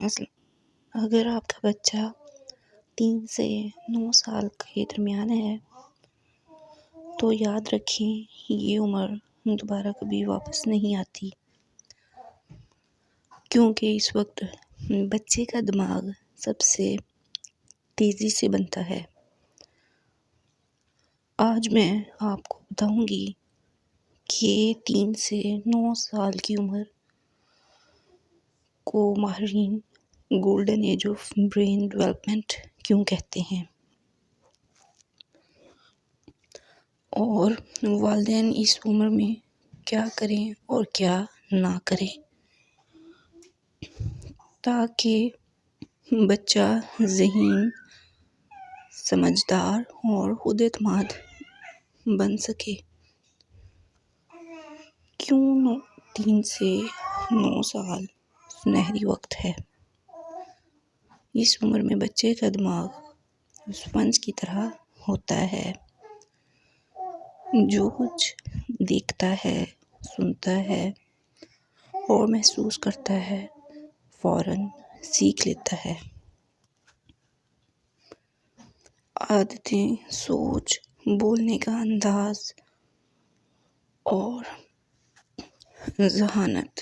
اگر آپ کا بچہ 3 سے 9 سال کے درمیان ہے تو یاد رکھیں یہ عمر دوبارہ کبھی واپس نہیں آتی، کیونکہ اس وقت بچے کا دماغ سب سے تیزی سے بنتا ہے۔ آج میں آپ کو بتاؤں گی کہ 3 سے 9 سال کی عمر کو ماہرین golden age of brain development کیوں کہتے ہیں، اور والدین اس عمر میں کیا کریں اور کیا نہ کریں تاکہ بچہ ذہین، سمجھدار اور خود اعتماد بن سکے۔ کیوں 3 سے 9 سال سنہری وقت ہے؟ اس عمر میں بچے کا دماغ اسپنج کی طرح ہوتا ہے، جو کچھ دیکھتا ہے، سنتا ہے اور محسوس کرتا ہے فوراً سیکھ لیتا ہے۔ عادتیں، سوچ، بولنے کا انداز اور ذہانت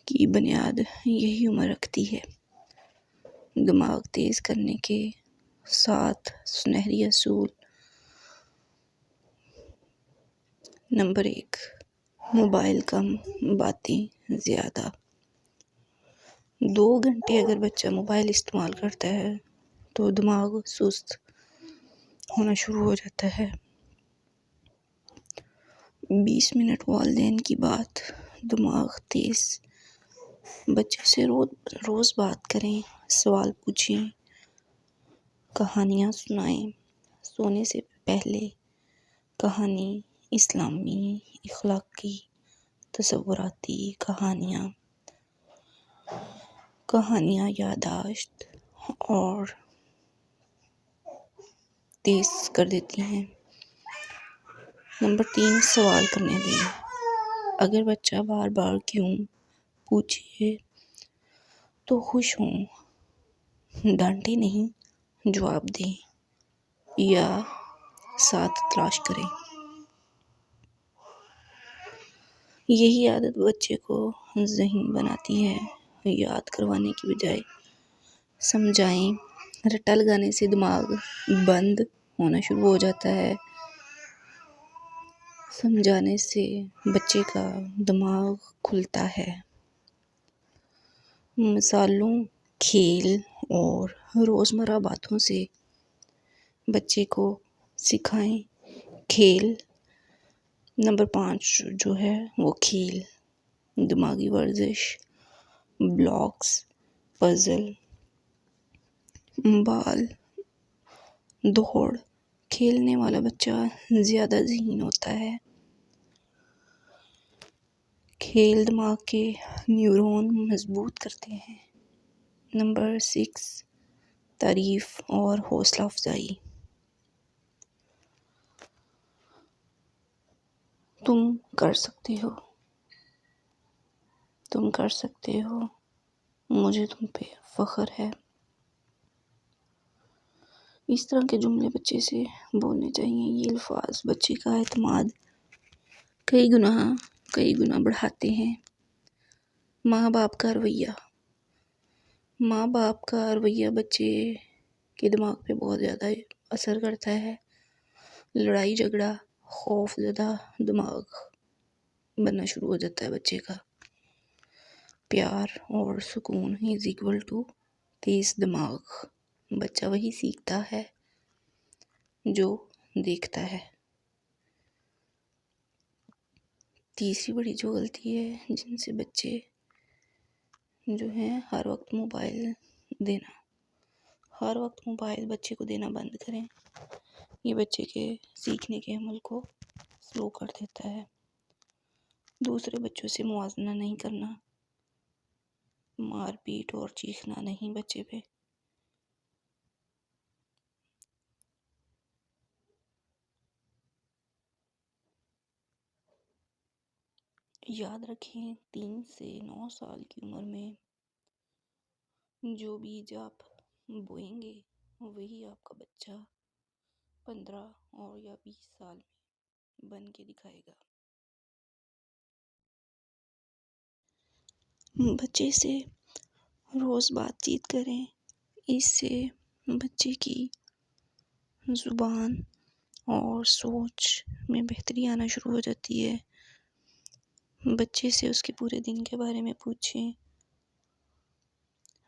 کی بنیاد یہی عمر رکھتی ہے۔ دماغ تیز کرنے کے 7 سنہری اصول۔ نمبر 1، موبائل کم، باتیں زیادہ۔ 2 گھنٹے اگر بچہ موبائل استعمال کرتا ہے تو دماغ سست ہونا شروع ہو جاتا ہے۔ 20 منٹ والدین کی بات، دماغ تیز۔ بچے سے روز بات کریں، سوال پوچھیں، کہانیاں سنائیں۔ سونے سے پہلے کہانی، اسلامی، اخلاقی، تصوراتی کہانیاں یادداشت اور تیز کر دیتی ہیں۔ نمبر 3، سوال کرنے دیں۔ اگر بچہ بار بار کیوں پوچھے تو خوش ہوں، ڈانٹیں نہیں، جواب دیں یا ساتھ تلاش کریں۔ یہی عادت بچے کو ذہین بناتی ہے۔ یاد کروانے کی بجائے سمجھائیں۔ رٹا لگانے سے دماغ بند ہونا شروع ہو جاتا ہے، سمجھانے سے بچے کا دماغ کھلتا ہے۔ مثالوں، کھیل اور روزمرہ باتوں سے بچے کو سکھائیں۔ کھیل۔ نمبر 5 جو ہے وہ کھیل، دماغی ورزش، بلاکس، پزل، بال، دوڑ۔ کھیلنے والا بچہ زیادہ ذہین ہوتا ہے۔ کھیل دماغ کے نیورون مضبوط کرتے ہیں۔ نمبر 6، تعریف اور حوصلہ افزائی۔ تم کر سکتے ہو، تم کر سکتے ہو، مجھے تم پہ فخر ہے۔ اس طرح کے جملے بچے سے بولنے چاہیے۔ یہ الفاظ بچے کا اعتماد کئی گنا بڑھاتے ہیں۔ ماں باپ کا رویہ بچے کے دماغ پہ بہت زیادہ اثر کرتا ہے۔ لڑائی جھگڑا، خوف زدہ دماغ بننا شروع ہو جاتا ہے بچے کا۔ پیار اور سکون = تیز دماغ۔ بچہ وہی سیکھتا ہے جو دیکھتا ہے۔ تیسری بڑی جو غلطی ہے جن سے بچے جو ہیں ہر وقت موبائل بچے کو دینا بند کریں۔ یہ بچے کے سیکھنے کے عمل کو سلو کر دیتا ہے۔ دوسرے بچوں سے موازنہ نہیں کرنا، مار پیٹ اور چیخنا نہیں بچے پہ۔ یاد رکھیں 3 سے 9 سال کی عمر میں جو بیج آپ بوئیں گے وہی آپ کا بچہ 15 اور یا 20 سال میں بن کے دکھائے گا۔ بچے سے روز بات چیت کریں، اس سے بچے کی زبان اور سوچ میں بہتری آنا شروع ہو جاتی ہے۔ بچے سے اس کے پورے دن کے بارے میں پوچھیں،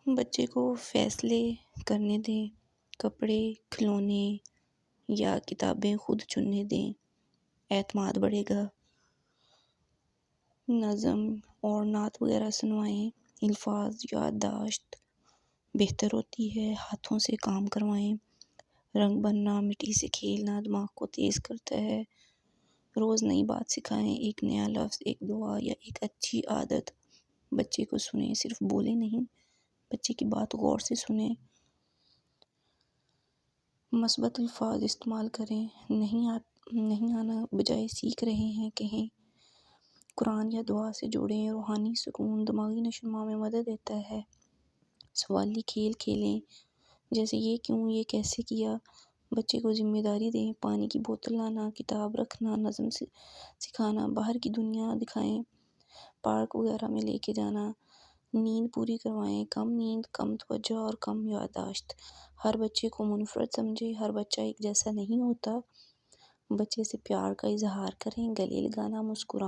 بچے کو فیصلے کرنے دیں، کپڑے، کھلونے یا کتابیں خود چننے دیں، اعتماد بڑھے گا۔ نظم اور نعت وغیرہ سنوائیں، الفاظ یادداشت بہتر ہوتی ہے، ہاتھوں سے کام کروائیں، رنگ بننا، مٹی سے کھیلنا دماغ کو تیز کرتا ہے۔ روز نئی بات سکھائیں، ایک نیا لفظ، ایک دعا یا ایک اچھی عادت۔ بچے کو سنیں، صرف بولیں نہیں، بچے کی بات غور سے سنیں۔ مثبت الفاظ استعمال کریں، نہیں آنا بجائے سیکھ رہے ہیں کہیں۔ قرآن یا دعا سے جوڑیں، روحانی سکون دماغی نشوونما میں مدد دیتا ہے۔ سوالی کھیل کھیلیں، جیسے یہ کیوں، یہ کیسے کیا۔ بچے کو ذمہ داری دیں، پانی کی بوتل لانا، کتاب رکھنا، نظم سکھانا، باہر کی دنیا دکھائیں، پارک وغیرہ میں لے کے جانا۔ نیند پوری کروائیں، کم نیند، کم توجہ اور کم یادداشت۔ ہر بچے کو منفرد سمجھیں، ہر بچہ ایک جیسا نہیں ہوتا۔ بچے سے پیار کا اظہار کریں، گلے لگانا، مسکرانا۔